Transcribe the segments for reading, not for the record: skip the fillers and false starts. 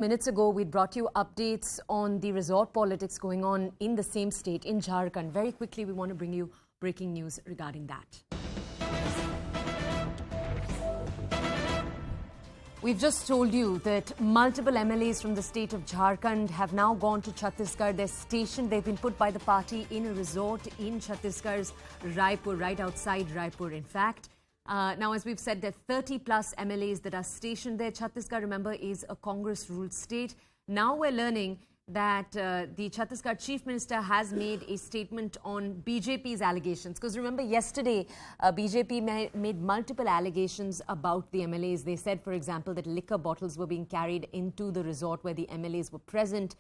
Minutes ago, we brought you updates on the resort politics going on in the same state, in Jharkhand. Very quickly, we want to bring you breaking news regarding that. We've just told you that multiple MLAs from the state of Jharkhand have now gone to Chhattisgarh. They're stationed. They've been put by the party in a resort in Chhattisgarh's Raipur, right outside Raipur, in fact. Now, as we've said, there are 30 plus MLAs that are stationed there. Chhattisgarh, remember, is a Congress-ruled state. Now we're learning that the Chhattisgarh Chief Minister has made a statement on BJP's allegations. Because remember, yesterday, BJP made multiple allegations about the MLAs. They said, for example, that liquor bottles were being carried into the resort where the MLAs were present,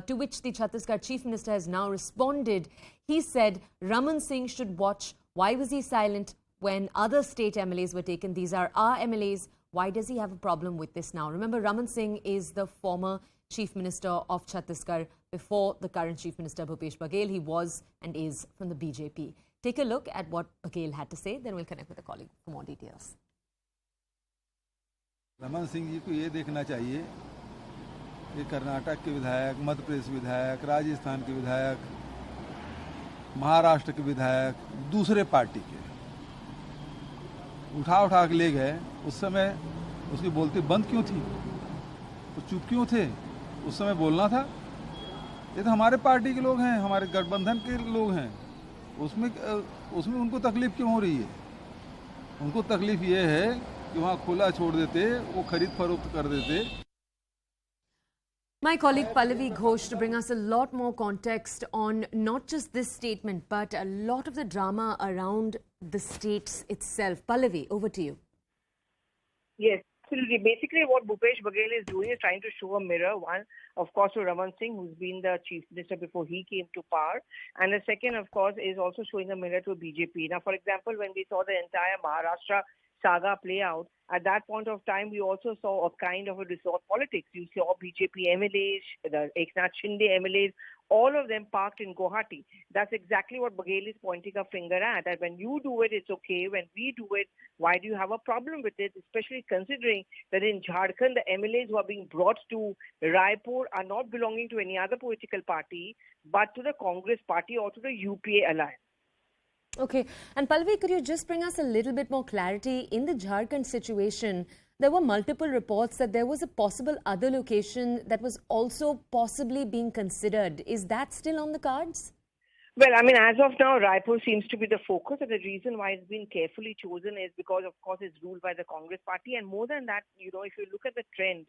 to which the Chhattisgarh Chief Minister has now responded. He said Raman Singh should watch. Why was he silent when other state MLAs were taken? These are our MLAs. Why does he have a problem with this now? Remember, Raman Singh is the former Chief Minister of Chhattisgarh before the current Chief Minister Bhupesh Baghel. He was and is from the BJP. Take a look at what Baghel had to say, then we'll connect with a colleague for more details. Raman Singh ji को ये देखना चाहिए कि कर्नाटक के विधायक, मध्य प्रदेश विधायक, राजस्थान के विधायक, महाराष्ट्र के विधायक, दूसरे पार्टी के उठा के ले गए। उस समय उसकी बोलती बंद क्यों थी? वो चुप क्यों थे? उस समय बोलना था। ये तो हमारे पार्टी के लोग हैं, हमारे गठबंधन के लोग हैं। उसमें उनको तकलीफ क्यों हो रही है? उनको तकलीफ ये है कि वहाँ खुला छोड़ देते, वो खरीद फरोख्त कर देते। My colleague Pallavi Ghosh to bring us a lot more context on not just this statement, but a lot of the drama around the states itself. Pallavi, over to you. Yes, absolutely. Basically, what Bhupesh Baghel is doing is trying to show a mirror. One, of course, to Raman Singh, who's been the Chief Minister before he came to power. And the second, of course, is also showing a mirror to BJP. Now, for example, when we saw the entire Maharashtra saga play out, at that point of time, we also saw a kind of a resort politics. You saw BJP MLAs, the Eknath Shinde MLAs, all of them parked in Guwahati. That's exactly what Baghel is pointing a finger at, that when you do it, it's okay. When we do it, why do you have a problem with it? Especially considering that in Jharkhand, the MLAs who are being brought to Raipur are not belonging to any other political party, but to the Congress party or to the UPA alliance. Okay. And Pallavi, could you just bring us a little bit more clarity? In the Jharkhand situation, there were multiple reports that there was a possible other location that was also possibly being considered. Is that still on the cards? Well, I mean, as of now, Raipur seems to be the focus, and the reason why it's been carefully chosen is because, of course, it's ruled by the Congress party. And more than that, you know, if you look at the trend,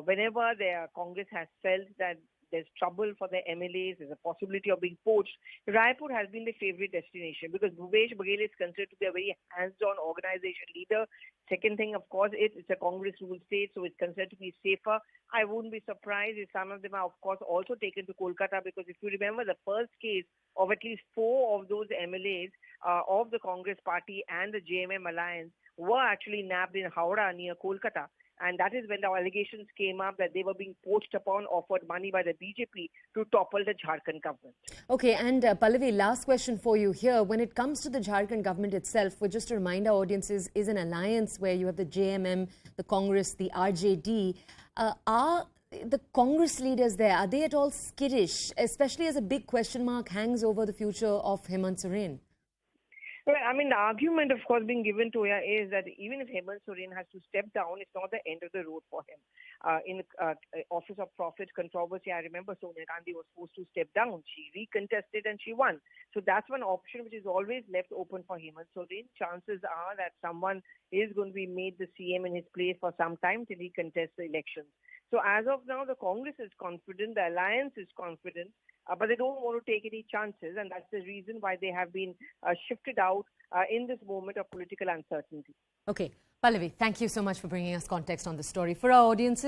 whenever the Congress has felt that there's trouble for the MLAs, there's a possibility of being poached, Raipur has been the favorite destination because Bhupesh Baghel is considered to be a very hands-on organization leader. Second thing, of course, it's a Congress-ruled state, so it's considered to be safer. I wouldn't be surprised if some of them are, of course, also taken to Kolkata because if you remember the first case of at least 4 of those MLAs of the Congress party and the JMM alliance were actually nabbed in Howrah near Kolkata. And that is when the allegations came up that they were being poached upon, offered money by the BJP to topple the Jharkhand government. Okay, and Pallavi, last question for you here. When it comes to the Jharkhand government itself, for just to remind our audiences, is an alliance where you have the JMM, the Congress, the RJD. Are the Congress leaders there, are they at all skittish, especially as a big question mark hangs over the future of Hemant Soren? Well, I mean, the argument, of course, being given to her is that even if Hemant Soren has to step down, it's not the end of the road for him. In Office of Profit controversy, I remember Sonia Gandhi was forced to step down. She recontested and she won. So that's one option which is always left open for Hemant Soren. Chances are that someone is going to be made the CM in his place for some time till he contests the elections. So as of now, the Congress is confident, the alliance is confident, but they don't want to take any chances, and that's the reason why they have been shifted out in this moment of political uncertainty. Okay. Pallavi, thank you so much for bringing us context on the story. For our audiences,